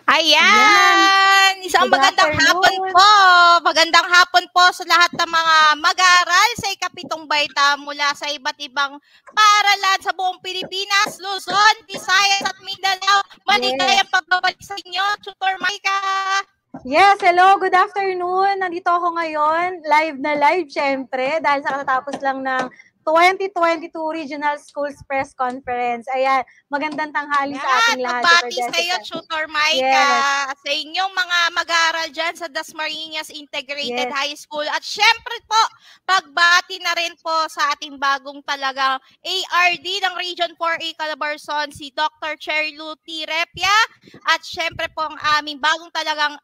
Ayan. Ayan! Isang Good magandang hapon afternoon. po. Magandang hapon po sa lahat ng mga mag-aaral sa ikapitong baita mula sa iba't ibang paaralan sa buong Pilipinas, Luzon, Visayas at Mindanao. Maligayang pagbabalik sa inyo, Tutor Maika. Yes, hello, good afternoon. Nandito ako ngayon, live na live syempre, dahil sa katatapos lang ng 2022 Regional Schools Press Conference. Ayan, magandang tanghali sa ating lahat, Tutor Magbati sa iyo, Jessica. Tutor Maika, Yes. sa inyong mga mag-aaral dyan sa Dasmariñas Integrated Yes. High School. At syempre po, pagbati na rin po sa ating bagong talagang ARD ng Region 4A Calabarzon, si Dr. Cherry Lou T. Repia. At syempre po ang aming bagong talagang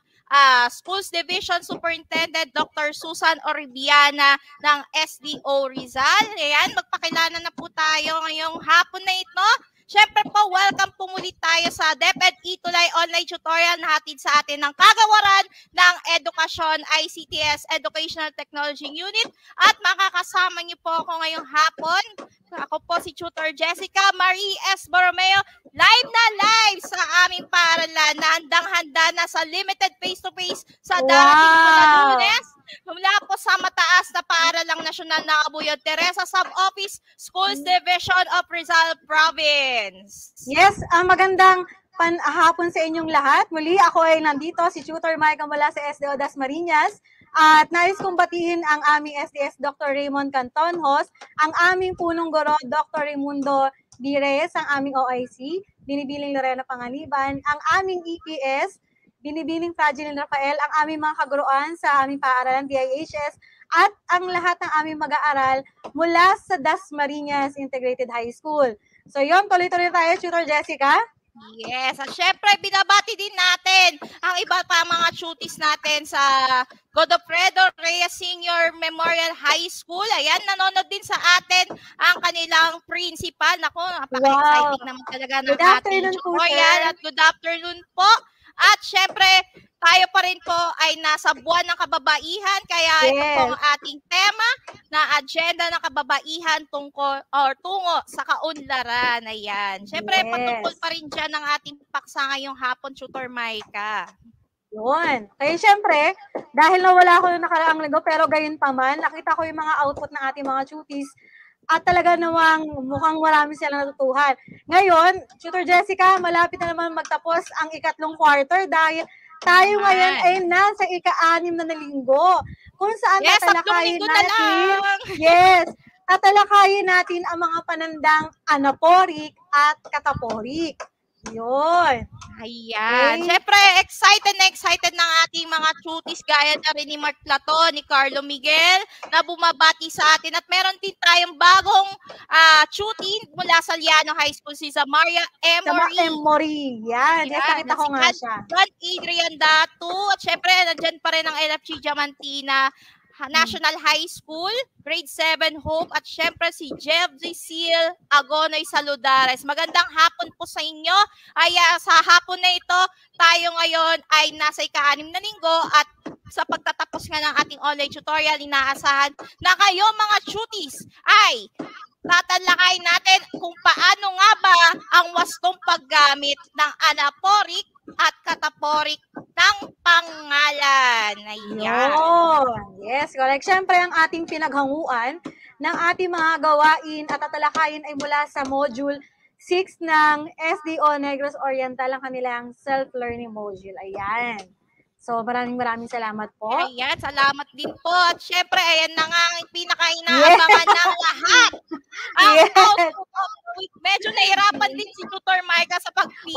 Schools Division Superintendent Dr. Susan Oribiana ng SDO Rizal. Ayan, magpakilala na po tayo ngayong hapon na ito. Siyempre po, welcome po muli tayo sa DepEd E-Tulay online tutorial na hatid sa atin ng kagawaran ng Edukasyon ICTS Educational Technology Unit. At makakasama niyo po ako ngayong hapon. Ako po si Tutor Jessica Marie S. Borromeo, live na live sa aming paaralan na handang-handa na sa limited face-to-face sa darating po na Lunes. Mula po sa mataas na paaralang nasyonal na Abuyod Teresa Sub-Office Schools Division of Rizal Province. Yes, magandang hapon sa inyong lahat. Muli ako ay nandito, si Tutor Maika mula sa SDO Dasmariñas. At nais kong batiin ang aming SDS Dr. Raymond Cantonhos, ang aming punong guro Dr. Raimundo D. Reyes, ang aming OIC, Binibining Lorena Panganiban, ang aming EPS, Binibining Fragile Rafael, ang aming mga kaguruan sa aming paaralan DIHS, at ang lahat ng aming mag-aaral mula sa Dasmariñas Integrated High School. So yun, tuloy-tuloy tayo, Tutor Jessica. Yes, at syempre binabati din natin ang iba pa mga tuties natin sa Godofredo Reyes Senior Memorial High School. Ayan, nanonood din sa atin ang kanilang principal. Naku, napaka-exciting naman talaga ng ating tutorial. At good afternoon po. At syempre, tayo pa rin po ay nasa buwan ng kababaihan. Kaya ito po ang ating tema na agenda ng kababaihan tungo sa kaunlaran. Ayan. Syempre, patungkol pa rin dyan ang ating paksa ngayong hapon, Tutor Maika. Yun. Kaya syempre, dahil nawala ako yung nakaraang linggo, pero gayon pa man, nakita ko yung mga output ng ating mga tuties at talaga namang mukhang marami silang natutuhan. Ngayon, Tutor Jessica, malapit na naman magtapos ang ikatlong quarter dahil tayo ngayon ay nasa ika-6 na linggo kung saan tatalakayin natin, tatalakayin natin ang mga panandang anaphoric at cataphoric. Yun. Ayan. Okay. Siyempre, excited ng ating mga tuties gaya na rin ni Mark Platon, ni Carlo Miguel na bumabati sa atin. At meron din tayong bagong tutie mula sa Liano High School, si Zamaria Emory. Yan. Yes, nakita ko nga siya. John Adrian Datu. At siyempre, nandyan pa rin ang LFG Diamantina National High School, Grade 7 Hope, at syempre si Jeff Seal Agonoy Saludares. Magandang hapon po sa inyo. Ay sa hapon na ito, tayo ngayon ay nasa ika-6 na linggo at sa pagtatapos nga ng ating online tutorial, inaasahan na kayo mga tuties ay tatalakay natin kung paano nga ba ang wastong paggamit ng anaphoric at cataphoric ng pangalan. Ayan. Yes, correct. Siyempre, ang ating pinaghanguan ng ating mga gawain at tatalakayin ay mula sa module 6 ng SDO Negros Oriental, ang kanilang self-learning module. Ayan. So, maraming salamat po. Ayan, salamat din po. At syempre, ayan na nga ang pinaka-inaabangan ng lahat. Medyo nahirapan din si Tutor Maika sa pagpili.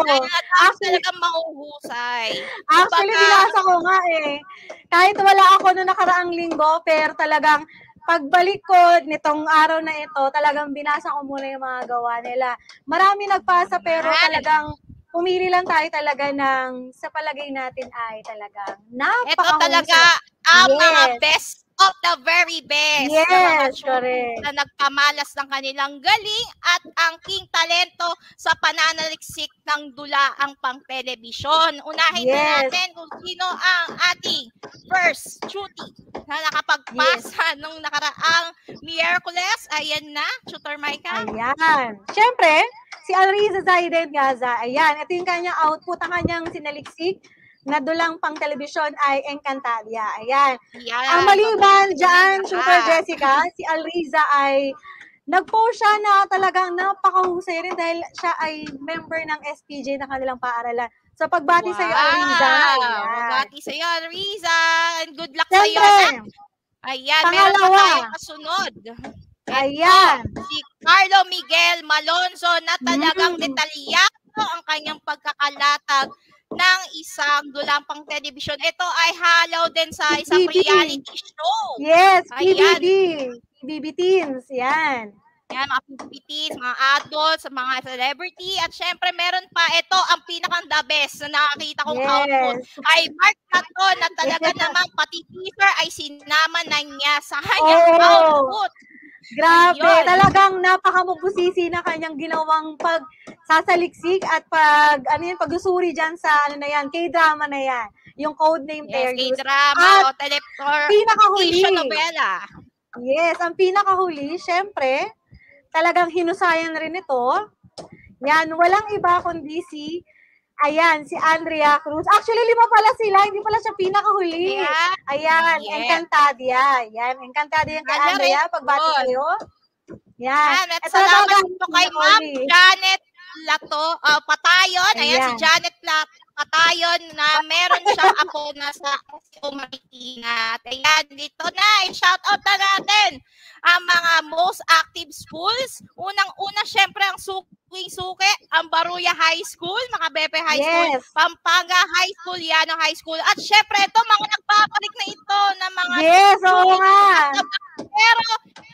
Dahil talagang mahuhusay. Actually, binasa ko nga Kahit wala ako noong nakaraang linggo, pero talagang pagbalik ko nitong araw na ito, talagang binasa ko muna yung mga gawa nila. Marami nagpasa, pero talagang pumili lang tayo talaga ng sa palagay natin ay talagang napakahusay. Ito talaga ang mga best of the very best. Yes, correct. Na nagpamalas ng kanilang galing at ang king talento sa pananaliksik ng dulaang pang-telebisyon. Unahin na natin kung sino ang ating first tutie na nakapagpasa nung nakaraang Miyerkules. Ayan na, Tutor Maika. Ayan. Siyempre, si Alriza Zaiden Gaza. Ayan, ito yung kanyang output, ang kanyang sinaliksik na dulang pang telebisyon ay Encantadia. Ayan. Yan. Ang maliban Mabuti dyan, ka. Shooter Jessica, si Alriza ay nag-post siya na talagang napakahusay rin dahil siya ay member ng SPJ na kanilang paaralan. So, pagbati sa'yo, Alriza. Ayan. Magbati sa'yo, Alriza. And good luck sa'yo. Siyempre, Ayan, meron pa tayong kasunod. Ayan. Si Carlo Miguel Malonzo na talagang detalyado ang kanyang pagkakalatag ng isang dulang pang telebisyon. Ito ay halaw din sa isang reality show. Yes, Ayan. PBB Teens. Yan. Yan, mga PBBs, mga adults, mga celebrity. At syempre, meron pa ito, ang pinakang the best na nakakita kong output ay Mark Caton na talaga naman pati teaser ay sinama na niya sa kanyang output. Grabe, Ayun. talagang napakamabusisi na kanyang ginawang pagsasaliksik at pag-usuri dyan sa K-drama na yan. Yung codename Yes, Terius. K-drama o pinakahuli. novela. Yes, ang pinakahuli, syempre, talagang hinusayan rin ito. Yan, walang iba kundi si Andrea Cruz. Actually, 5 pala sila, hindi pala siya pinakahuli. Yeah. Ayan, Yeah. Encantadia. Yan, Encantadia yung kay Andrea. Pagbati kayo. Yan. At salamat po kay Ma'am Janet Patayon. Ayan, si Janet Patayon na meron siyang apo na sa Marikina. At ayan, dito na, i-shout out na natin ang mga most active schools. Unang-una, syempre, ang suki, ang Baruya High School, mga Bepe High School, Pampanga High School, Yano High School. At syempre, ito, mga nagbabalik na ito na mga pero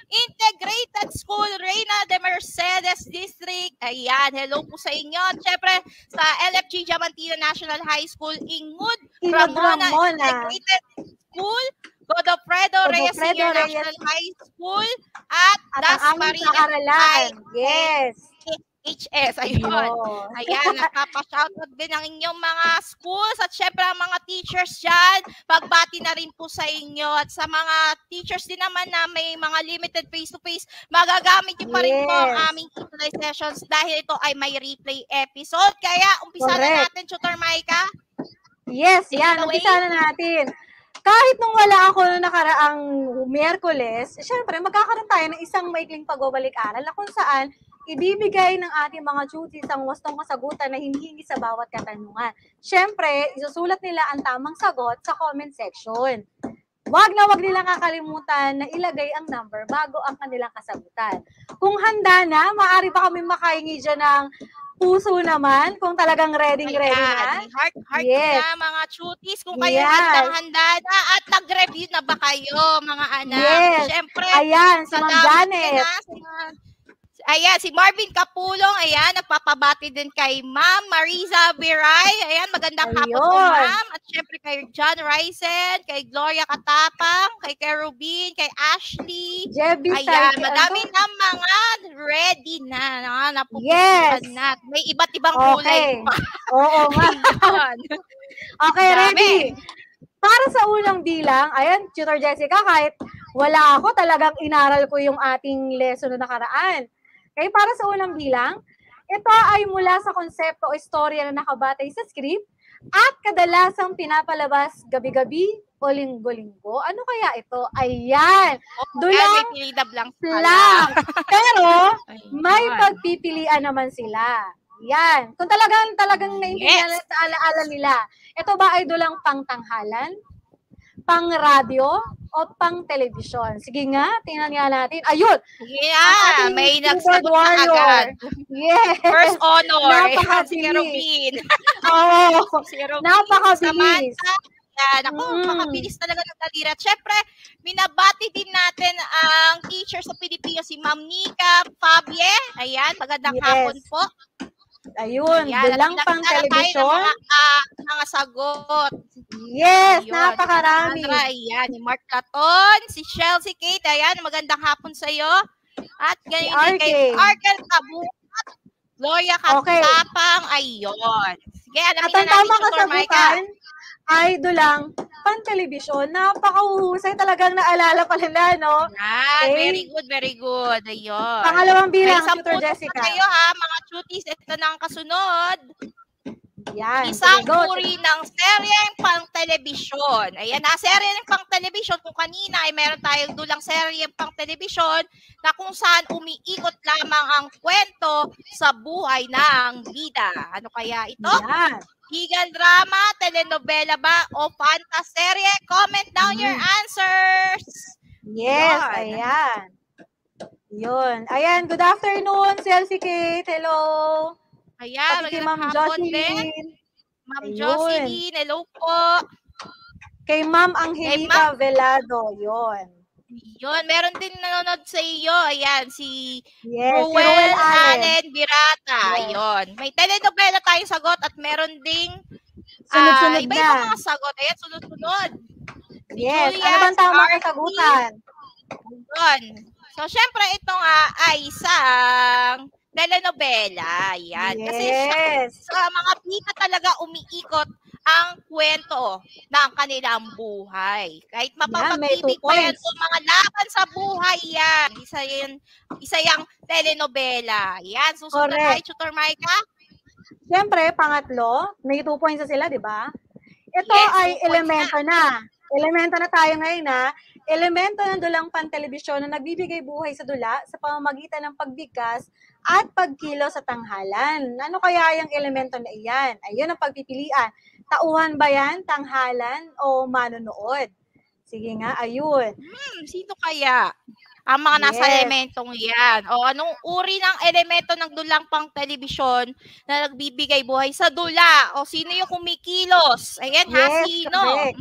Integrated School, Reyna de Mercedes District. Ayan, hello po sa inyo. At syempre, sa LFG Diamantina National High School, Ingud, Ramona Integrated School, Godofredo Reyes Senior National High School, at Dasmariñas Yes. HS. Ayun. Ayan, nagpapa-shoutout din ang inyong mga schools at syempre ang mga teachers dyan. Pagbati na rin po sa inyo at sa mga teachers din naman na may mga limited face-to-face, magagamit nyo pa rin po ang aming Q&A sessions dahil ito ay may replay episode. Kaya umpisa na natin, Tutor Maika. Yes, yan. Umpisa na natin. Kahit nung wala ako noong nakaraang Miyerkules, syempre magkakaroon tayo ng isang maikling pagbabalik-aral na kung saan ibibigay ng ating mga tutees ang wastong kasagutan na hinihingi sa bawat katanungan. Syempre, isusulat nila ang tamang sagot sa comment section. Wag nilang kakalimutan na ilagay ang number bago ang kanilang kasagutan. Kung handa na, maaari pa kami makahingi dyan ng puso naman, kung talagang ready na. Heart na mga tutees, kung kayo handang-handa na at nag-review na ba kayo, mga anak? Yes. Syempre, ayan, si Ma'am Janet. Ayan, si Marvin Capulong, ayan, nagpapabati din kay Ma'am Mariza Viray. Ayan, magandang hapon po, Ma'am. At syempre kay John Ryzen, kay Gloria Katapang, kay Kerubin, kay Ashley. Ayan, madami na mga ready na. Napupusuan na. May iba't ibang kulay pa. Oo nga. Okay, ready. Para sa unang bilang, ayan, Tutor Jessica, kahit wala ako, talagang inaral ko yung ating lesson na nakaraan. Okay, para sa unang bilang, ito ay mula sa konsepto o istorya na nakabatay sa script at kadalasang pinapalabas gabi-gabi o linggo-linggo. Ano kaya ito? Ayan! Dulang lang. Pero, may pagpipilian naman sila. Yan. Kung talagang naiintindihan sa alaala nila, ito ba ay dulang pangtanghalan, pang radio, o pang telebisyon? Sige nga, tingnan nga natin. Ayun! Yeah! May nagsagot na agad. Yes! First honor. Napakabilis. Si Kerubin. Oo. Si Kerubin. Napakabilis. Yan. Ako, makabilis talaga ng talira. Siyempre, binabati din natin ang teacher sa Pilipino, si Ma'am Nika Fabie. Ayan, magandang hapon po. Ayun, dulang pang telebisyon. Mga sagot. Yes, napakarami. Ayan, ni Mark Laton, si Chelsea Kate, ayan, magandang hapon sa iyo. At ganyan din kay Arkel Kabuat, Gloria Katapang, ayun. Sige, alamin na natin, Tutor Maika. Ay dulang Pantelebisyon. Napakahuhusay, talagang naalala pa nila, no? Yan, Okay. very good, very good. Ayun. Pangalawang bilang, May 10 Tutor puntos Jessica. na kayo ha, mga cuties. Ito na ang kasunod. Yan. Isang Sige, go. uri ng seryeng pang-telebisyon. Ayan na, seryeng pang-telebisyon. Kung kanina ay meron tayong dulang seryeng pang-telebisyon na kung saan umiikot lamang ang kwento sa buhay ng bida. Ano kaya ito? Yan. Higan drama, telenovela ba, o fantaserye? Comment down your answers. Yes, Yun. ayan. Yun. Ayan, good afternoon, Chelsea Kate. Hello. Ayan, Pati kay magandang Ma'am hapon din. Jocelyn. Ma'am Ayun. Jocelyn, hello po. Kay Ma'am Angelica Velado. Yun. Yun, meron din nanonood sa iyo. Ayan, si Yes, si Ruel Ruel Allen. Allen Birata. Yes. Ayun. May telenovela tayong sagot at meron ding Sunod-sunod iba-ibang na. mga sagot. Ayan, sunod-sunod. Si Yes, Julia, ano bang si tamang Artie. kasagutan? Yun. So, syempre, ito nga ay isang telenovela. Ayan. Kasi Yes. sa mga bida talaga umiikot ang kwento ng kanilang buhay. Kahit Yan, may 2 mapapatibig pa yan points. o mga laban sa buhay yan. Isa yung telenovela. Yan, susunod na tayo, Correct. Tutor Maika. Siyempre, pangatlo, may 2 points na sila, di ba? Ito Yes, ay 2 points elemento na. Elemento na tayo ngayon na. Elemento ng dulang pantelebisyon na nagbibigay buhay sa dula sa pamamagitan ng pagbigkas at pagkilo sa tanghalan. Ano kaya yung elemento na iyan? Ayun ang pagpipilian. Tauhan ba yan, tanghalan, o manonood? Sige nga, ayun. Sino kaya ang mga nasa Yes. elementong yan? O anong uri ng elemento ng dulang pang telebisyon na nagbibigay buhay sa dula? O sino yung kumikilos? Ayan ha, Yes, sino? correct.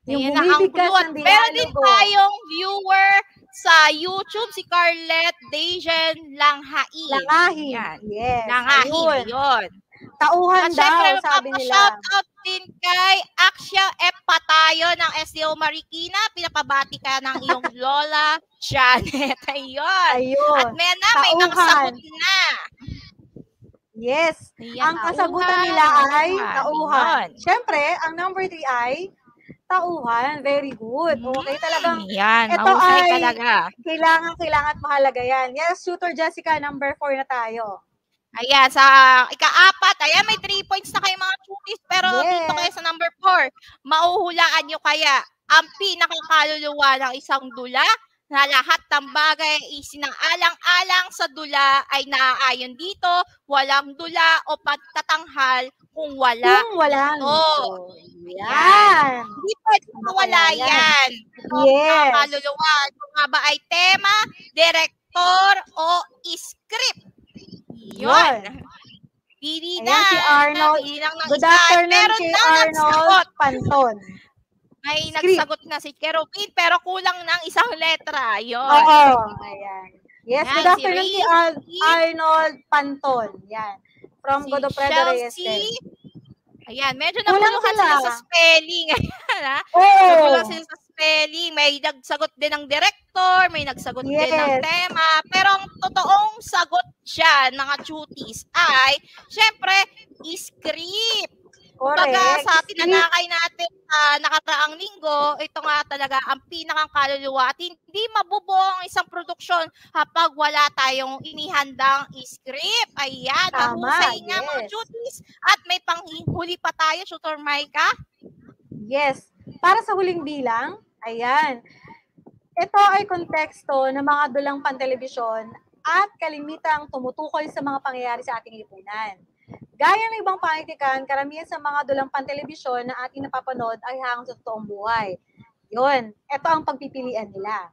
Yung Ayan na ang bumibigkas clue. At ng meron din dialogo. tayong viewer sa YouTube, si Carlet Dejen Langhain. Langahin. Yan. Yes, Langhain, ayun. yun. Tauhan At syempre, daw, sabi nila. shoutout din kay Aksya F. Patayo ng SDO Marikina. Pinapabati ka ng iyong lola, Janet. Ayun. Ayun. At may mga Tauhan. sagot na. Yes. Ayan, Ang kasagutan nila ay tauhan. Siyempre, ang number 3 ay tauhan. Very good. Okay, talagang Yan, ito mahusay ay talaga. kailangan at mahalaga yan. Yes, Tutor Jessica, number 4 na tayo. Ayan, sa ika-4, ayan, may 3 points na kayo mga cuties, pero dito Yes. kayo sa number 4, mauhulaan nyo kaya ang pinakakaluluwa ng isang dula na lahat ng bagay isinang-alang-alang sa dula ay naaayon dito, walang dula o pagtatanghal kung wala. Kung walang ito. ito. Yan. Hindi pwede mawala Yan. yan. Ito Yes. ang kaluluwa. Ito nga ba ay tema, direktor, o script? Yun. Pili na. Ayan si Arnold. Pili lang ng Good isa. afternoon Meron kay na Arnold nagsagot. Panton. May Script. nagsagot na si Kerubin, pero kulang ng isang letra. Yun. Oo. Ayan. Yes, Yan, good si afternoon kay Ray, Arnold Panton. Yan. From Si Godofredo Reyes. Chelsea. Ayan, medyo Kulang naguluhan sila sila. sa spelling. Ayan, ha? Oo. Naguluhan sila sa spelling. May nagsagot din ng director, may nagsagot din ng Yes. tema. Pero ang totoong sagot dyan, mga cuties, ay, syempre, script. Kumbaga, Correct. sa Script. tinalakay natin sa nakaraang linggo, ito nga talaga ang pinakang kaluluwa at hindi mabubuo ang isang produksyon kapag wala tayong inihandang script. Ayan, Tama, mahusay nga mga yes. cuties. At may panghuli pa tayo, Tutor Maika. Yes. Para sa huling bilang, ayan. Ito ay konteksto ng mga dulang pantelebisyon at kalimitang tumutukoy sa mga pangyayari sa ating lipunan. Gaya ng ibang panitikan, karamihan sa mga dulang pantelebisyon na ating napapanood ay hango sa totoong buhay. Yun, ito ang pagpipilian nila.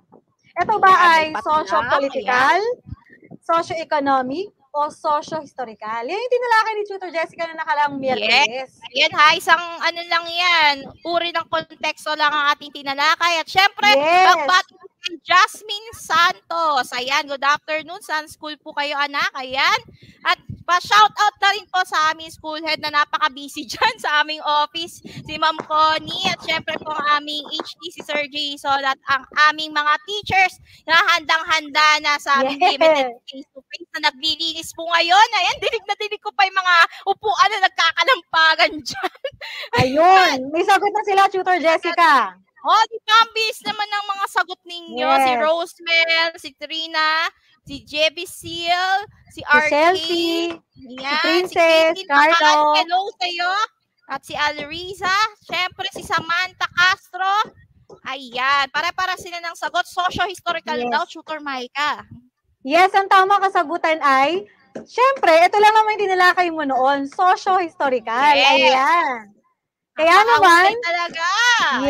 Ito ba Ayan, ay may patulak, socio-political, socio-economic, o socio-historical? Yan yung tinalakay ni Tutor Jessica na nakalaang Miyerkules. Ayan ha, isang ano lang yan, uri ng konteksto lang ang ating tinalakay. At syempre, Yes. pagbati ko kay Jasmine Santos. Ayan, good afternoon. Saan school po kayo, anak? Ayan. At pa-shoutout na rin po sa aming school head na napaka-busy dyan sa aming office, si Ma'am Connie. At syempre po ang aming HD, si Sir Jason, at ang aming mga teachers na handang-handa na sa aming Yes. limited face-to-face na naglilinis po ngayon. Ayan, dinig na dinig ko pa yung mga upuan na nagkakalampagan dyan. Ayun, may sagot na sila, Tutor Jessica. Oh, di ba? Ang bilis naman ng mga sagot ninyo. Yes. Si Rosemel, si Trina, si Jebby Seal, si Si RK, Chelsea, yan, si Princess, Caitlin Carlo. Bacan, hello sa'yo. At si Alriza, syempre si Samantha Castro. Ayan, para sila ng sagot. Socio-historical Yes. daw, Tutor Maika. Yes, ang tama kasagutan ay, syempre, ito lang naman yung tinalakay mo noon, socio-historical. Yes. Ayan. Kaya Napakahusay naman, talaga.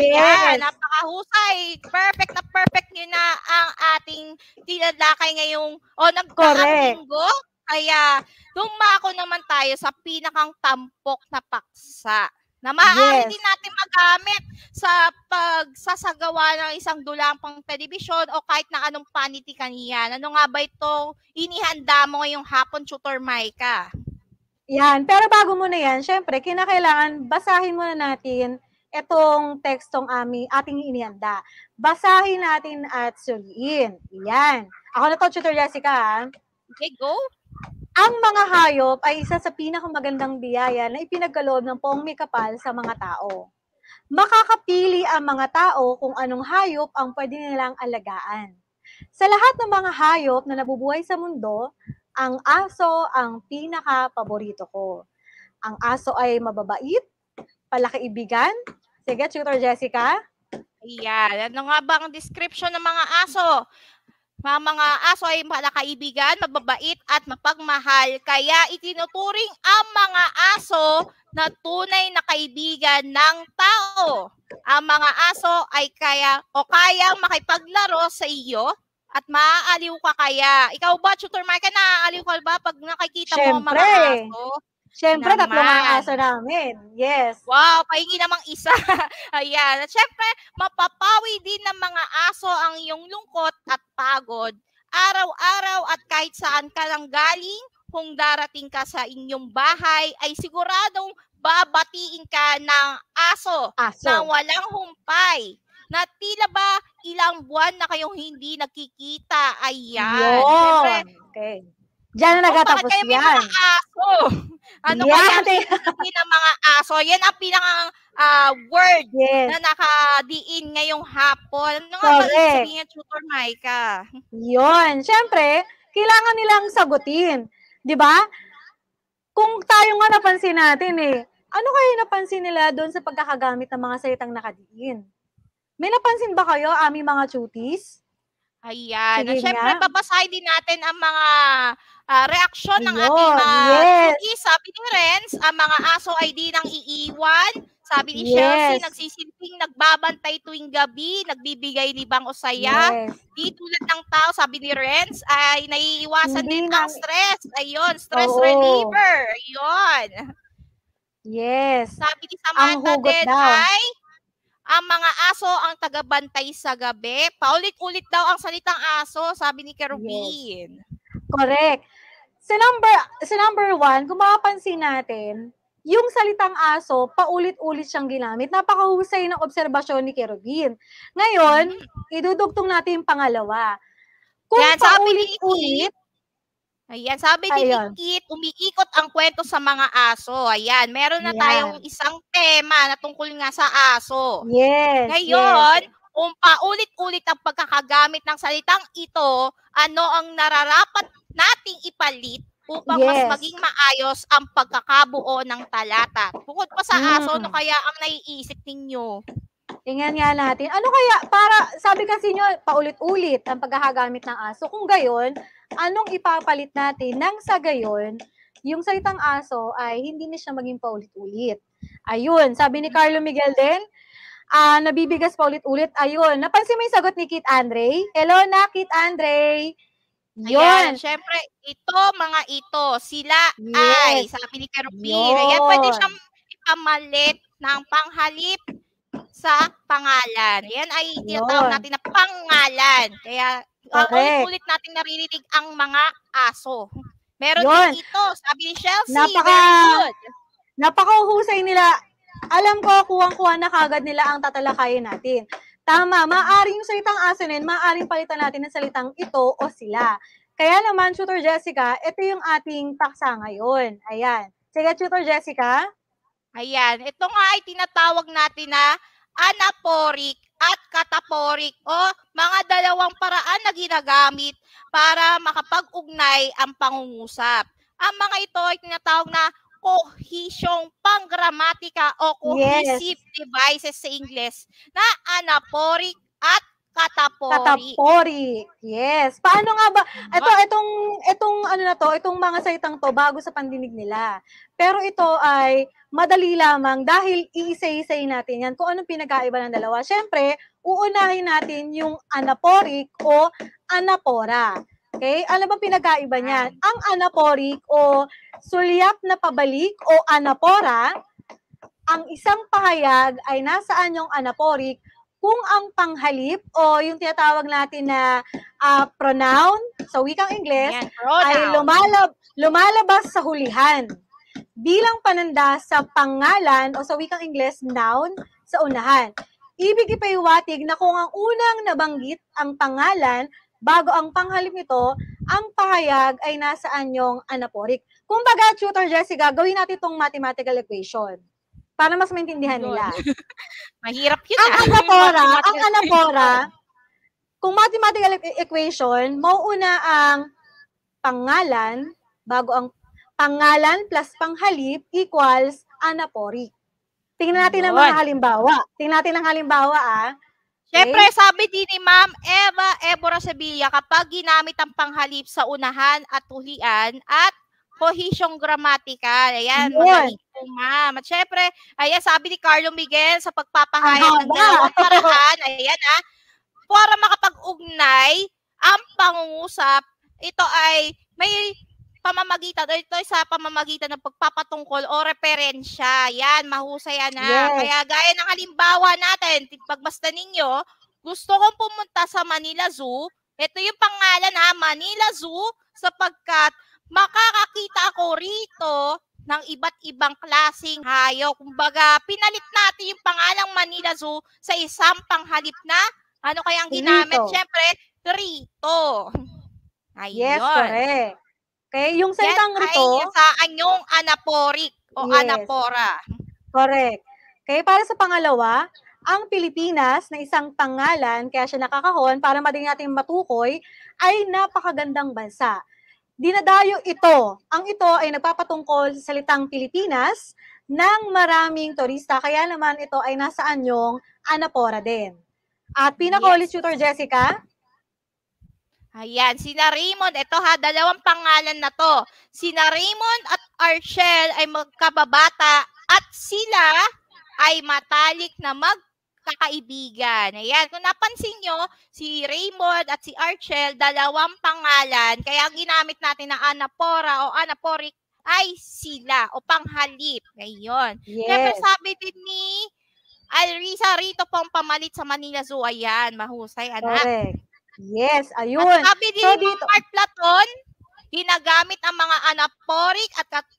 yes. Ayan, napakahusay. Perfect na perfect yun na ang ating tinalakay ngayong nagdaang Correct. linggo. Kaya dumako naman tayo sa pinakang tampok na paksa na maaari Yes. din natin magamit sa pagsasagawa ng isang dulampang telebisyon o kahit na anong panitikan yan. Ano nga ba itong inihanda mo ngayong hapon, Tutor Maika? Yan. Pero bago mo na yan, syempre, kinakailangan basahin muna natin itong tekstong ating inihanda. Basahin natin at suliin. Yan. Ako na to, Tutor Jessica. Ha? Okay, go. Ang mga hayop ay isa sa pinakamagandang biyaya na ipinagkaloob ng Poong Mikapal sa mga tao. Makakapili ang mga tao kung anong hayop ang pwede nilang alagaan. Sa lahat ng mga hayop na nabubuhay sa mundo, ang aso ang pinaka-paborito ko. Ang aso ay mababait, palakaibigan. Sige, Tutor Jessica. Ayan. Ano nga ba ang description ng mga aso? Mga aso ay malakaibigan, mababait at mapagmahal. Kaya itinuturing ang mga aso na tunay na kaibigan ng tao. Ang mga aso ay kayang makipaglaro sa iyo at maaaliw ka kaya. Ikaw ba, Tutor Micah, naaaliw ka ba pag nakikita mo ang mga aso? Siyempre, Naman. 3 mga aso namin. Yes. Wow, pahingi namang isa. Ayan. At syempre, mapapawi din ng mga aso ang iyong lungkot at pagod. Araw-araw at kahit saan ka lang galing, kung darating ka sa inyong bahay, ay siguradong babatiin ka ng aso. Na walang humpay. Na tila ba ilang buwan na kayong hindi nagkikita. Ayan. Yun. Okay. Diyan na nagatapos bakit kayo yan. May mga aso? Ano kaya sabihin ng mga aso? Yan ang pinakang word na nakadiin ngayong hapon. Ano nga ba sabihin niya, Tutor Maika? Yun. Siyempre, kailangan nilang sagutin. Di ba? Kung tayo nga napansin natin ano kayo napansin nila doon sa pagkakagamit ng mga salitang nakadiin? May napansin ba kayo, aming mga chutis? Ayan. At syempre, babasahin din natin ang mga reaksyon ng ating mga chutis. Sabi ni Renz, ang mga aso ay di nang iiwan. Sabi ni Chelsea, nagsisilbing nagbabantay tuwing gabi, nagbibigay libang o saya. Di tulad ng tao, sabi ni Renz, ay naiiwasan din ang stress. Ayun, stress reliever. Ayun. Yes. Sabi ni Samantha din ay, ang mga aso ang tagabantay sa gabi. Paulit-ulit daw ang salitang aso, sabi ni Kerubin. Yes. Correct. Sa number 1, kung mapapansin natin, yung salitang aso, paulit-ulit siyang ginamit. Napakahusay ng obserbasyon ni Kerubin. Ngayon, idudugtong natin yung pangalawa. Kung paulit-ulit, ayan, sabi ni Kit, umiikot ang kwento sa mga aso. Ayan, meron na tayong isang tema na tungkol nga sa aso. Yes. Ngayon, kung paulit-ulit ang pagkakagamit ng salitang ito, ano ang nararapat nating ipalit upang mas maging maayos ang pagkakabuo ng talata? Bukod pa sa aso, ano kaya ang naiisip ninyo? Tingnan nga natin. Ano kaya, sabi kasi nyo, paulit-ulit ang pagkakagamit ng aso. Kung gayon, anong ipapalit natin nang sa gayon, yung salitang aso ay hindi na siya maging paulit-ulit. Ayun, sabi ni Carlo Miguel din, nabibigas paulit-ulit. Ayun, napansin mo yung sagot ni Kit Andre? Hello na, Kit Andre. Yun. Ayan, syempre, mga ito, sila ay, sabi ni Kerubin. Ayan, pwede siyang ipamalit ng panghalip sa pangalan. Yan ay tinatawag natin na pangalan. Kaya, ulit-ulit natin naririnig ang mga aso. Meron din ito, sabi ni Chelsea, very good. Napakahusay nila. Alam ko, kuwang-kuha na kagad nila ang tatalakayin natin. Tama, maaaring yung salitang aso na yun, maaaring palitan natin ng salitang ito o sila. Kaya naman, Tutor Jessica, ito yung ating paksa ngayon. Ayan. Sige, Tutor Jessica. Ayan, ito nga ay tinatawag natin na anaporic at cataporic o mga dalawang paraan na ginagamit para makapag-ugnay ang pangungusap. Ang mga ito ay tinatawag na kohesyong panggramatika o cohesive devices sa Ingles na anaporic at cataporic. Cataporic. Yes. Paano nga ba? Itong ano na to, itong mga salitang to bago sa pandinig nila. Pero ito ay madali lamang dahil iisa-isay natin yan kung anong pinagkaiba ng dalawa. Siyempre, uunahin natin yung anaporic o anapora. Okay? Ano ba pinagkaiba niyan? Ang anaporic o sulyap na pabalik o anapora, ang isang pahayag ay nasaan yung anaporic kung ang panghalip o yung tinatawag natin na pronoun sa wikang Ingles ay lumalabas sa hulihan bilang pananda sa pangalan o sa wikang Ingles noun sa unahan. Ibig ipaiwatig na kung ang unang nabanggit ang pangalan bago ang panghalip nito, ang pahayag ay nasaan yung anaporic. Kumbaga, Tutor Jessica, gawin natin itong mathematical equation para mas maintindihan nila. Mahirap yun. Ang anapora, kung mathematical equation, mauuna ang pangalan, bago ang pangalan plus panghalip equals anaporic. Tingnan natin ang mga halimbawa. Siyempre, sabi din ni Ma'am Eva Ebora Sevilla, kapag ginamit ang panghalip sa unahan at hulian at kohesyong gramatika. Ayan, magaling po, ma'am. At syempre, ayan, sabi ni Carlo Miguel sa pagpapahayag ng dalawang paraan, ayan para makapag-ugnay ang pangungusap, ito ay may pamamagitan, ito ay sa pamamagitan ng pagpapatungkol o referensya. Yan, mahusay na. Kaya gaya ng halimbawa natin, pagbasta ninyo, gusto kong pumunta sa Manila Zoo, ito yung pangalan Manila Zoo, sapagkat makakakita ako rito ng iba't ibang klaseng hayop. Kumbaga, pinalit natin yung pangalang Manila Zoo sa isang panghalip na, ano kayang ginamit? Siyempre, rito. Ayun. Yes, correct. Okay, yung salitang rito, ay saan yung anaporic o anapora. Correct. Okay, para sa pangalawa, ang Pilipinas na isang pangalan, kaya siya nakakahon, para madali natin matukoy, ay napakagandang bansa. Dinadayo ito. Ang ito ay nagpapatungkol sa salitang Pilipinas ng maraming turista. Kaya naman ito ay nasaan yung anapora din. At pinaka-ulit, Tutor Jessica? Ayan, sina Raymond, ito dalawang pangalan na to. Sina Raymond at Archel ay magkababata at sila ay matalik na magkakaibigan. Ayan, kung napansin nyo, si Raymond at si Archel, dalawang pangalan, kaya ginamit natin na anapora o anaporic ay sila o panghalip. Ngayon. Siyempre sabi din ni Alrisa, rito pong pamalit sa Manila Zoo. Ayan, mahusay, anak. Correct. Yes, ayun. At sabi din ni Mark Platon, ginagamit ang mga anaporic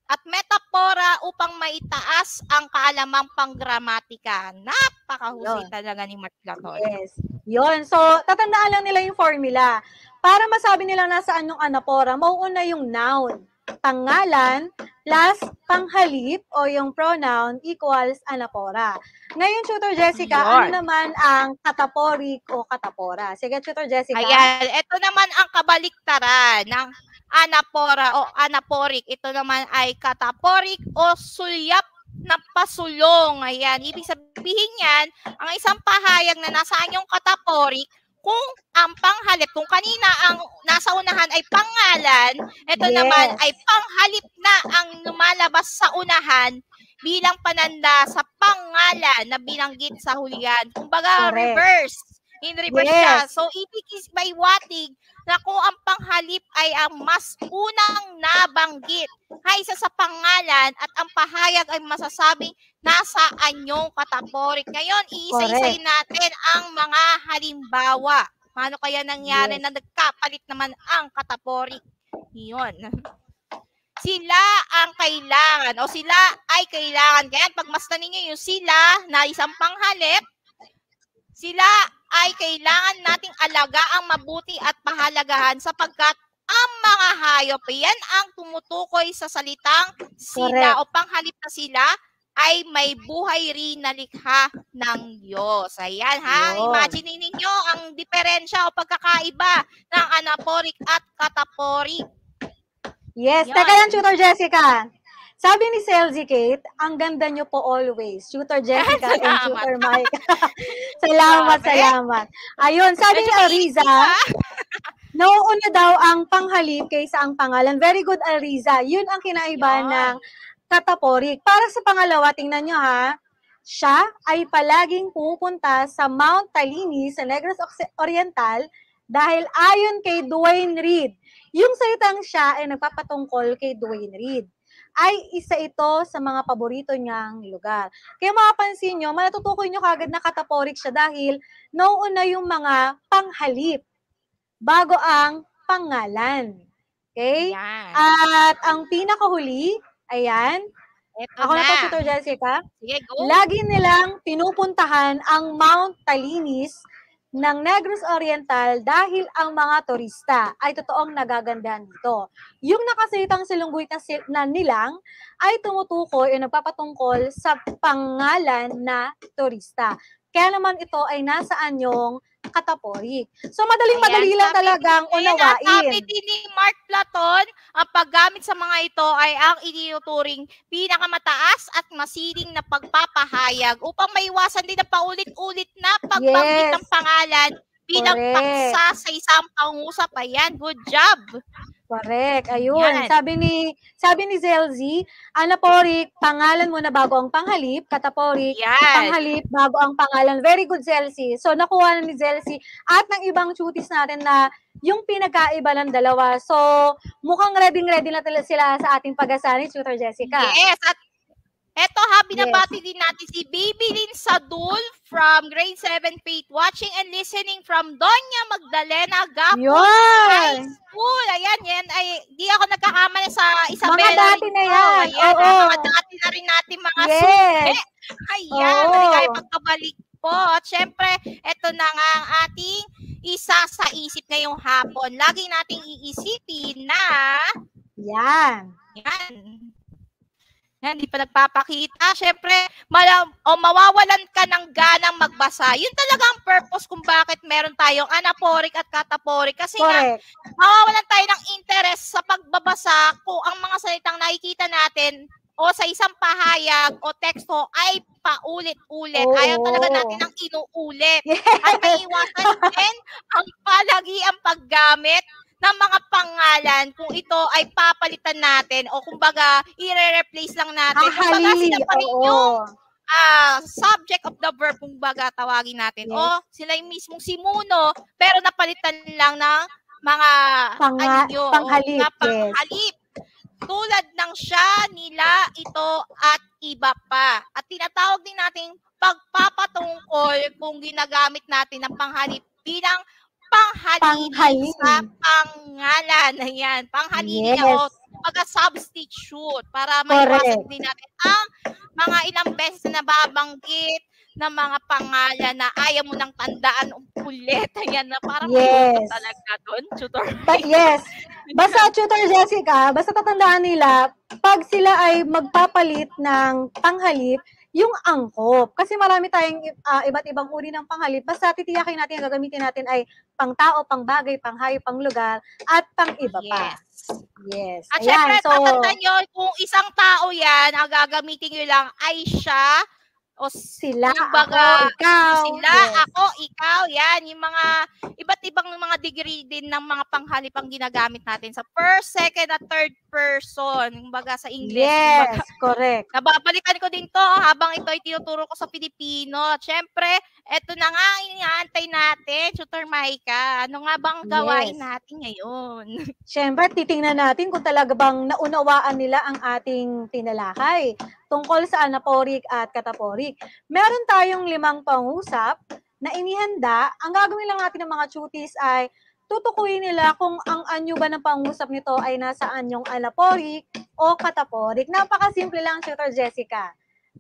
at metapora upang maitaas ang kaalamang panggramatika. Napakahusay talaga ni Mark Platon. Yes. Yun. So, tatandaan lang nila yung formula. Para masabi nila nasaan yung anapora, mauuna yung noun. Pangalan plus panghalip o yung pronoun equals anapora. Ngayon, Tutor Jessica, ano naman ang cataporic o catapora? Sige, Tutor Jessica. Ayan, ito naman ang kabaliktaran ng anapora o anaporic. Ito naman ay cataporic o sulyap na pasulong. Ayan, ibig sabihin yan, ang isang pahayag na nasaan yung cataporic, kung ang panghalip, kung kanina ang nasa unahan ay pangalan, ito naman ay panghalip na ang lumalabas sa unahan bilang pananda sa pangalan na binanggit sa hulihan. Kumbaga, reverse. In reverse siya. So, ibig iwatig na kung ang panghalip ay ang mas unang nabanggit kaysa sa pangalan at ang pahayag ay masasabing nasaan yung cataporic. Ngayon, iisa-isay natin ang mga halimbawa. Paano kaya nangyari na nagkapalit naman ang cataporic? Yun. Sila ang kailangan o sila ay kailangan. Kaya pagmasdan ninyo yung sila na isang panghalip, sila ay kailangan nating alagaang mabuti at pahalagahan sapagkat ang mga hayop, yan ang tumutukoy sa salitang sila o panghalip na sila ay may buhay rin na likha ng Diyos. Ayan ha, Yun. imagine ninyo ang diferensya o pagkakaiba ng anaphoric at cataporic. Yes, Yan. teka lang, Tutor Jessica. Sabi ni Selzy Kate, ang ganda nyo po always. Tutor Jessica and Salamat. Tutor Mike. salamat, Grabe. salamat. Ayun, sabi ni Medyo mainit Ariza, dito, ha? nauuna daw ang panghalip kaysa ang pangalan. Very good, Ariza. Yun ang kinaiba Yan. ng cataporic. Para sa pangalawa, tingnan nyo ha, siya ay palaging pumupunta sa Mount Talini sa Negros Oriental dahil ayon kay Duane Reade, yung salitang siya ay nagpapatungkol kay Duane Reade ay isa ito sa mga paborito niyang lugar. Kaya mapapansin nyo, matutukoy nyo kagad na cataporic siya dahil nauuna yung mga panghalip bago ang pangalan. Okay? Yan. At ang pinakahuli, ayan, Ito ako na po, na. Tutor Jessica, Sige, go. lagi nilang pinupuntahan ang Mount Talinis ng Negros Oriental dahil ang mga turista ay totoong nagagandahan dito. Yung nakasalitang silungguit na nilang ay tumutukoy o nagpapatungkol sa pangalan na turista. Kaya naman ito ay nasa anyong cataporic. So, madaling-madali lang talagang unawain. Sabi din ni Mark Platon, ang paggamit sa mga ito ay ang itinuturing pinakamataas at masiling na pagpapahayag upang maiwasan din ang paulit-ulit na pagbanggit ng pangalan bilang paksa sa isang pangusap. Ayan, good job. Correct. Ayun. Sabi ni Zelzy, anaphoric, pangalan mo na bago ang panghalip, cataporic, panghalip bago ang pangalan. Very good, Zelzy. So, nakuha na ni Zelzy at ng ibang tutis natin na yung pinagkaiba ng dalawa. So, mukhang ready na sila sa ating pag-asani, Tutor Jessica. Yes, at eto ha, binabati din natin si Baby Lynn Sadul from grade 7 Faith, watching and listening from Doña Magdalena Gapo High School. Ayan, ay di ako nagkakamali sa Isabela. Mga dati na yan. Ayan, mga dati na rin natin mga suke. Ayan, ay pagkabalik po. At syempre, eto na nga ang ating isa sa isip ngayong hapon. Lagi nating iisipin na yan. Hindi pa nagpapakita. Siyempre, mawawalan ka ng ganang magbasa. Yun talaga ang purpose kung bakit meron tayong anaphoric at cataporic. Kasi nga, mawawalan tayo ng interest sa pagbabasa kung ang mga salitang nakikita natin o sa isang pahayag o teksto ay paulit-ulit. Ayaw talaga natin ng inuulit. At may iwasan din ang palagiang paggamit ng mga pangalan kung ito ay papalitan natin o kumbaga i-replace lang natin. Kumbaga sila pa rin yung subject of the verb kumbaga tawagin natin. O sila yung mismong simuno pero napalitan lang ng mga panghalip. Tulad ng siya, nila, ito at iba pa. At tinatawag din natin pagpapatungkol kung ginagamit natin ng panghalip bilang panghalili sa pangalan. Ayan, panghalili o pag-substitute para maiwasan din natin ang mga ilang beses na nababanggit ng mga pangalan na ayaw mo nang tandaan ulit. Ayan na parang talaga doon, Tutor. Yes. Basta, Tutor Jessica, basta tatandaan nila, pag sila ay magpapalit ng panghalip, yung angkop. Kasi marami tayong iba't ibang uri ng panghalip. Basta titiyakin natin, ang gagamitin natin ay pang-tao, pang-bagay, pang-hayop, pang-lugar, at pang-iba pa. Yes. At syempre, tatandaan nyo, kung isang tao yan, ang gagamitin nyo lang ay siya, o sila, kumbaga, ako, ikaw. Sila, ako, ikaw, yan. Yung mga iba't ibang mga degree din ng mga panghalip ang ginagamit natin sa first, second, at third person. Kumbaga sa English. Yes, correct. Nababalikan ko din to habang ito ay tinuturo ko sa Pilipino. Siyempre, eto na nga ang iniaantay natin, Tutor Maika. Ano nga bang gawain natin ngayon? Siyempre, titingnan natin kung talaga bang naunawaan nila ang ating tinalakay tungkol sa anaphoric at cataporic. Meron tayong 5 pangusap na inihanda. Ang gagawin lang natin ng mga tutis ay tutukuyin nila kung ang anyo ba ng pangusap nito ay nasa anyong anaphoric o cataporic. Napakasimple lang, Tutor Jessica.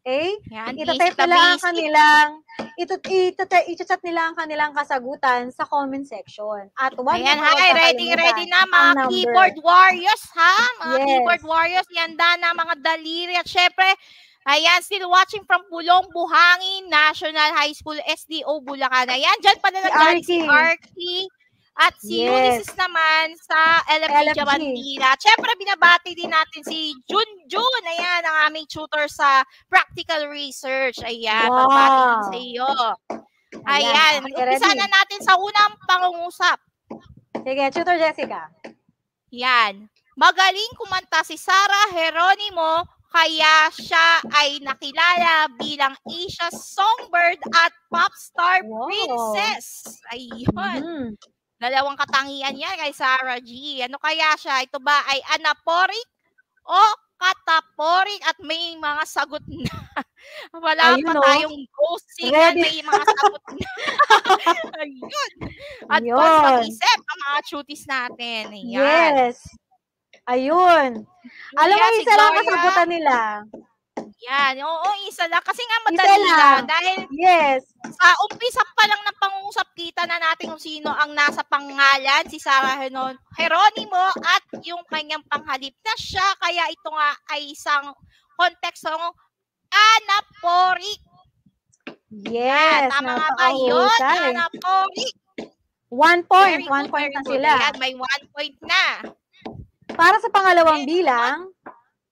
Okay? Itatype nila ang kanilang, i-chat nila ang kanilang kasagutan sa comment section. At ayan, ready na mga keyboard warriors, ha? Mga keyboard warriors, ihanda na mga daliri. At syempre, Ayan, still watching from Pulong, Buhangin, National High School, SDO, Bulacan. Ayan, dyan pala Si nagaling si Arky. Arky. At si Yes. Ulysses naman sa LFG LFG. Manila. Siyempre, binabati din natin si Junjun. Ayan, ang aming tutor sa practical research. Ayan, Wow. pagbati din sa iyo. Ayan, okay, umpisa ready. na natin sa unang pangungusap. Sige, Tutor Jessica. Yan. Magaling kumanta si Sarah Geronimo, kaya siya ay nakilala bilang Asia's songbird at pop star Wow. princess. Ayun. Dalawang katangian yan kay Sarah G. Ano kaya siya? Ito ba ay anaphoric o cataphoric? At may mga sagot na. Wala Ayun, pa oh. tayong ghost signal, may mga sagot na. Ayun. Advance mag-isip ang mga cuties natin. Ayan. Yes. Ayun. Alam mo, si isa lang Gloria. kasagutan nila. Yan. Oo, isa lang. Kasi nga madali Isa lang. lang. Dahil Yes. sa umpisa pa lang ng pangungusap, kita na natin kung sino ang nasa pangalan, si Sarah Geronimo at yung kanyang panghalip na siya. Kaya ito nga ay isang kontekstong anaphoric. Yes. Tama nga ba yun? napakahusay. Anaphoric. 1 point. Very 1 good, point very na good. sila. Ayan, may 1 point na. Para sa pangalawang bilang,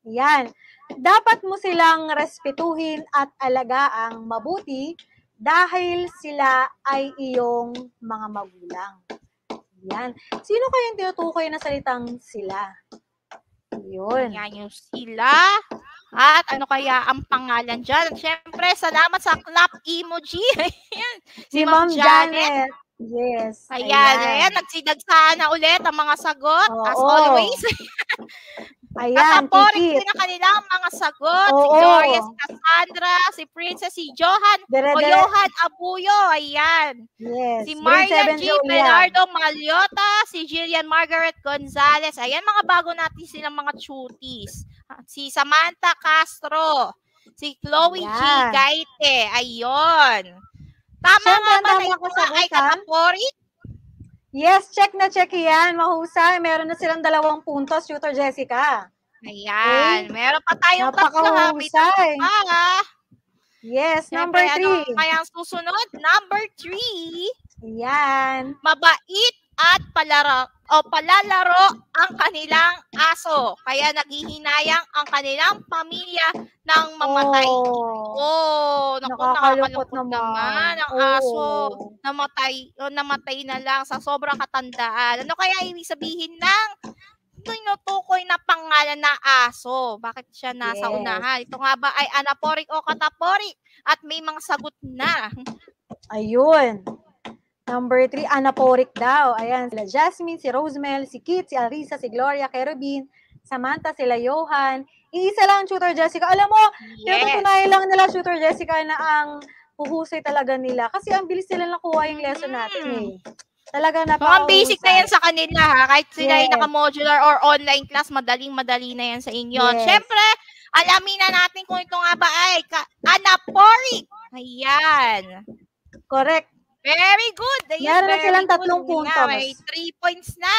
yan, dapat mo silang respetuhin at alagaang mabuti dahil sila ay iyong mga magulang. Yan. Sino kayang tinutukoy na salitang sila? Yun. Yan yung sila. At ano kaya ang pangalan dyan? Siyempre, salamat sa clap emoji. Ayan. Si Ma'am Janet. Yes. Ayan. Nagsidagsaan na ulit ang mga sagot. Oo. As always. Ayan, Kataporik Kikit. din ang kanilang mga sagot. Si Oo. Gloria, si Cassandra, si Princess, si Johan, Johan Abuyo. Ayan. Yes. Si Grade Marian 7 G. Julia. Belardo Maliota, si Jillian Margaret Gonzalez. Ayan, mga bago natin silang mga cuties. Si Samantha Castro, si Chloe G. Ayan. Gaite. Ayun. Tama Siyempre, nga ba ang na tama ito nga kasagutan. ay kataporik? Yes, check na check yan. Mahusay. Meron na silang 2 puntos, Tutor Jessica. Ayan. Okay. Meron pa tayong tatlo ha. May tatlo Napakahusay. pa ha. Yes, Siyempre, number 3. ano kaya ang susunod? Number 3. Yan. Mabait at palalaro ang kanilang aso. Kaya naghihinayang ang kanilang pamilya ng mamatay. Oh, naku, nakakalungkot naman ang aso. Namatay na lang sa sobrang katandaan. Ano kaya ibig sabihin ng tinutukoy na pangalan na aso? Bakit siya nasa Yes. unahan? Ito nga ba ay anaphoric o cataphoric? At may mga sagot na. Ayun. Number 3, anaphoric daw. Ayan, sila Jasmine, si Rosemel, si Kit, si Arisa, si Gloria, Kerubin, Samantha, sila Johan. Iisa lang, Tutor Jessica. Alam mo, pinatutunayan lang nila, Tutor Jessica, na ang huhusay talaga nila. Kasi ang bilis nila nakuha yung lesson natin eh. Talaga Mga basic na yan sa kanila ha. Kahit sila ay Yes. naka-modular or online class, madaling-madali na yan sa inyo. Yes. Siyempre, alamin na natin kung ito nga ba ay anaphoric. Ayan. Correct. Very good. Ayan, Meron na very silang good. 3 puntos. Na, may 3 points na.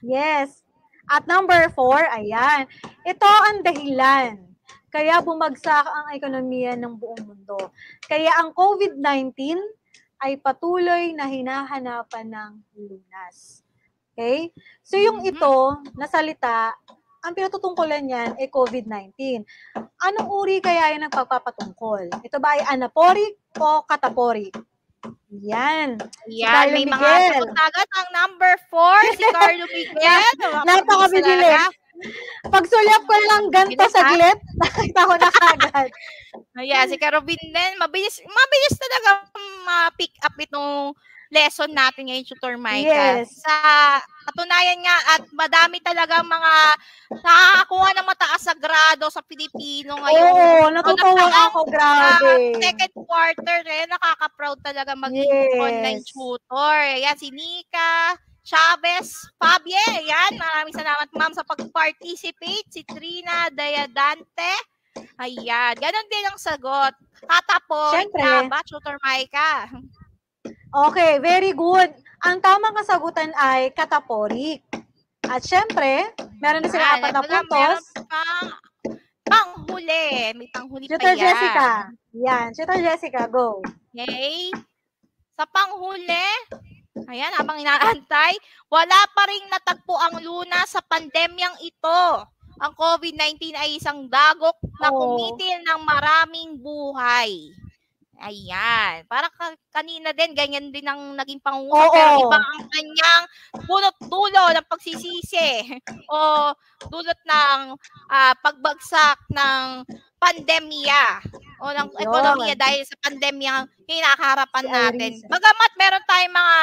Yes. At number 4, ayan. Ito ang dahilan. Kaya bumagsak ang ekonomiya ng buong mundo. Kaya ang COVID-19 ay patuloy na hinahanapan ng lunas. Okay? So yung ito, na salita, ang pinatutungkulan niyan ay COVID-19. Anong uri kaya yung nagpapatungkol? Ito ba ay anaphoric o cataphoric? Yan. Yan, may Carlo mga Miguel. sagot agad. Ang number 4, si Carlo Miguel. Napakabilis. Pag sulyap ko lang ganito saglit, nakita ko na kagad. Ayan, si Carobin din. Mabilis talaga ma-pick up itong lesson natin ngayon, Tutor Micah. Yes. Sa katunayan nga at madami talaga mga nakakakuha ng mataas sa grado sa Pilipino ngayon. Oo, natutuwa ako, grabe. Second quarter, nakaka-proud talaga maging online tutor. Ayan, si Nika Chavez Fabie. Ayan, maraming salamat ma'am sa pag-participate. Si Trina Dayadante. Ayan, ganun din ang sagot. Tatapos na ba, Tutor Micah? Okay, very good. Ang tamang kasagutan ay cataphoric. At syempre, meron na sila 4 na puntos. panghuli. May panghuli pa Tutor yan. Jessica. Yan. Tutor Jessica, go. Okay? Sa panghuli, ayan, habang inaantay, wala pa ring natagpo ang luna sa pandemyang ito. Ang COVID-19 ay isang dagok na kumitil ng maraming buhay. Ayan. Para kanina din, ganyan din ang naging pangungusap. Pero iba ang kanyang dulot-dulo ng pagsisisi o dulot ng pagbagsak ng pandemya o ng ekonomiya dahil sa pandemya kinakaharapan natin. Bagamat meron tayong mga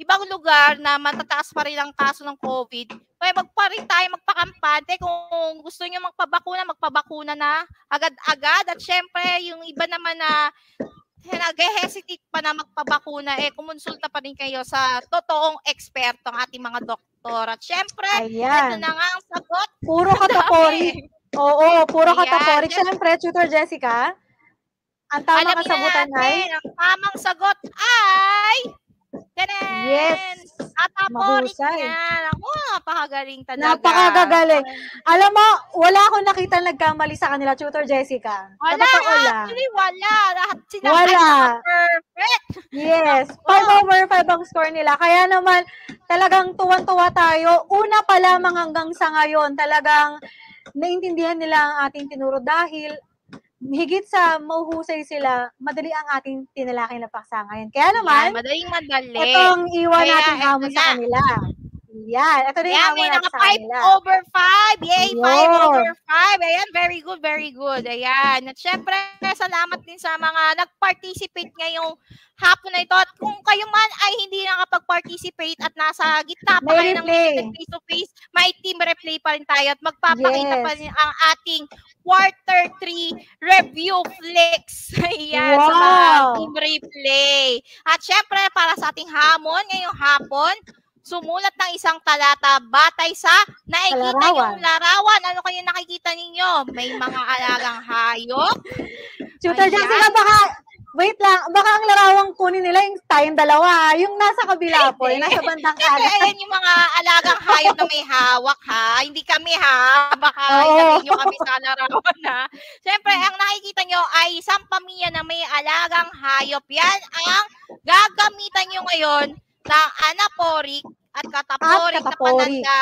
ibang lugar na matataas pa rin ang kaso ng COVID, kaya pa rin tayo magpakampante. Kung gusto nyo magpabakuna na agad-agad. At syempre, yung iba naman na nag-hesitate pa na magpabakuna, kumonsulta pa rin kayo sa totoong eksperto, ang ating mga doktor. At syempre, ito na nga ang sagot. Puro katapori. Oo, puro katapori. Syempre, Tutor Jessica, ang tamang kasagutan ay? Ang tamang sagot ay... Tanan! Yes! Ataporik yan. Ako, napakagaling talaga. Napakagaling. Alam mo, wala akong nakita nagkamali sa kanila, Tutor Jessica. Wala, actually wala. Lahat sila perfect. Yes. 5/5 ang score nila. Kaya naman, talagang tuwan-tuwa tayo. Una pa lamang hanggang sa ngayon, talagang naintindihan nila ang ating tinuro dahil higit sa mauhusay sila, madali ang ating tinalaki na paksa ngayon. Kaya naman, madali. Itong iwan natin hamon sa kanila. Yan. Ito din hamon natin sa kanila. 5/5. Yay, 5/5. Ayan, very good, very good. Ayan. At syempre, salamat din sa mga nag-participate ngayong hapon na ito. At kung kayo man ay hindi nakapag-participate at nasa gitna pa kayo ng face-to-face, may team replay pa rin tayo at magpapakita pa rin ang ating quarter 3 review flicks. Ayan, sa mga team replay. At syempre, para sa ating hamon ngayong hapon, sumulat ng isang talata batay sa nakikita yung larawan. Ano kayo nakikita ninyo? May mga alagang hayop. Tutor Jessica, wait lang, baka ang larawang kunin nila yung tayong dalawa. Yung nasa kabila po, yung nasa bandang kanan. Ayan yung mga alagang hayop na may hawak, ha? Hindi kami, ha? Baka ilagay nyo kami sa larawan, ha? Siyempre, ang nakikita nyo ay isang pamilya na may alagang hayop. Yan ang gagamitan nyo ngayon ng anaporik at kataporik na pananda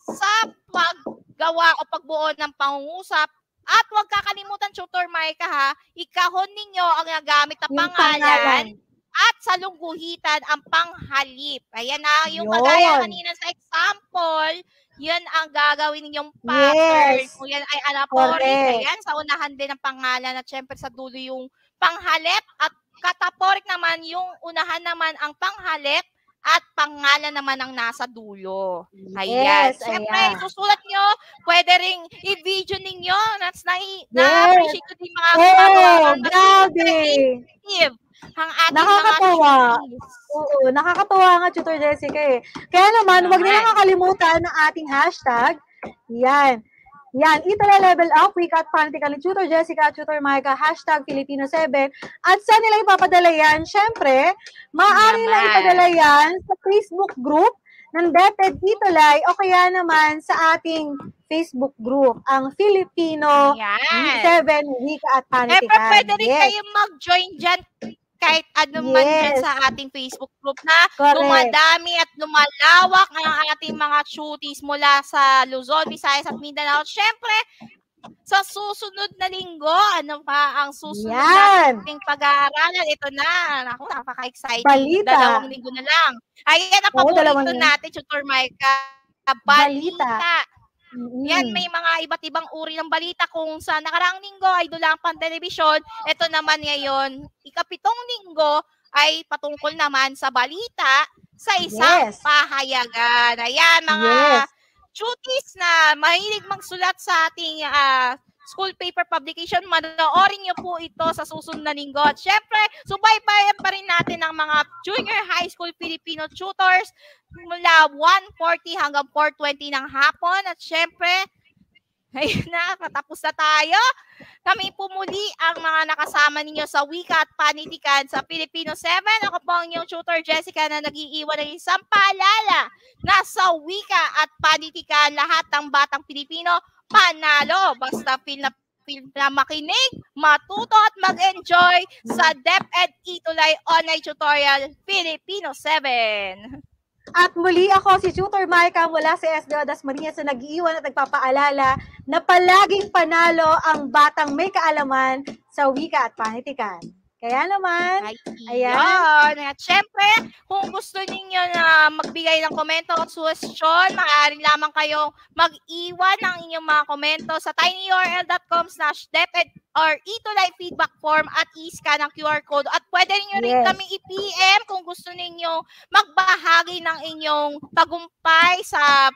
sa paggawa o pagbuo ng pangungusap. At huwag kakalimutan, Tutor Micah, ha, ikahon ninyo ang nagamit na pangalan at sa lungguhitan ang panghalip. Ayan na, yung kagaya kanina sa example, yan ang gagawin ninyong pattern. Kung yan ay anaporik, ayan, sa unahan din ang pangalan at syempre sa dulo yung panghalip at kataporik naman, yung unahan naman ang panghalip at pangalan naman ang nasa dulo. Ayan. Siyempre, susulat nyo, pwede ring i-video ninyo. Na-appreciate ko din mga grabe. Ang ating nakakatawa. Oo, nakakatawa nga, Tutor Jessica. Kaya naman, huwag nilang kakalimutan ng ating hashtag. Yan. Yan, Itala Level Up, Week at Practical ni Tutor Jessica, Tutor Micah, hashtag Filipino7. At saan nila ipapadala yan? Siyempre, maaari nila ipadala yan sa Facebook group ng DepEd Itolay o kaya naman sa ating Facebook group, ang Filipino 7 Week at Practical. Pwede rin kayo mag-join dyan kahit ano man dyan sa ating Facebook group na dumadami at lumalawak ang ating mga cuties mula sa Luzon, Visayas at Mindanao. Siyempre, sa susunod na linggo, ano pa ang susunod nating pag-aaralan? Ito na. Ako, napaka-exciting. Balita. 2 linggo na lang. Ayan ang paborito natin, Tutor Micah. Balita. Yan, may mga iba't ibang uri ng balita. Kung sa nakaraang linggo ay dulang pang-telebisyon, ito naman ngayon, ika-7 linggo ay patungkol naman sa balita sa isang pahayagan. Ayan, mga cuties na mahilig magsulat sa ating school paper publication, manoorin nyo po ito sa susunod na linggo. At syempre, subaybayan pa rin natin ang mga junior high school Filipino tutors mula 1:40 hanggang 4:20 ng hapon. At syempre, Ayun na, patapos na tayo. Kami po muli ang mga nakasama ninyo sa Wika at Panitikan sa Filipino 7. Ako po ang inyong tutor Jessica na nag-iiwan ng isang paalala na sa Wika at Panitikan, lahat ng batang Pilipino panalo. Basta feel na makinig, matuto at mag-enjoy sa DepEd Itulay Online Tutorial Filipino 7. At muli ako si Tutor Maika mula sa SDO Dasmariñas na nag-iiwan at nagpapaalala na palaging panalo ang batang may kaalaman sa wika at panitikan. Kaya naman, ayan. At syempre, kung gusto ninyo na magbigay ng komento o suwestyon, maaari lamang kayong mag-iwan ng inyong mga komento sa tinyurl.com/deped or Itulay feedback form at i-scan ang QR code. At pwede niyo rin kami i-PM kung gusto ninyo magbahagi ng inyong tagumpay sa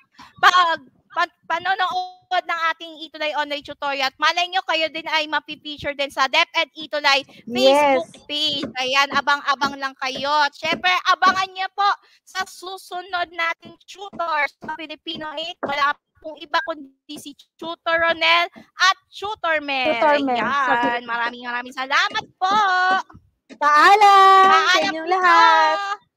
panonood ng ating Itulay online tutorial. At malay nyo, kayo din ay mapipicture din sa DepEd Itulay Facebook page. Ayan, abang-abang lang kayo. At syempre, abangan nyo po sa susunod nating tutors sa Filipino 8. Wala kung iba kundi si Tutor Ronel at Tutor Mel. Ayan, maraming salamat po. Paalam sa inyong lahat.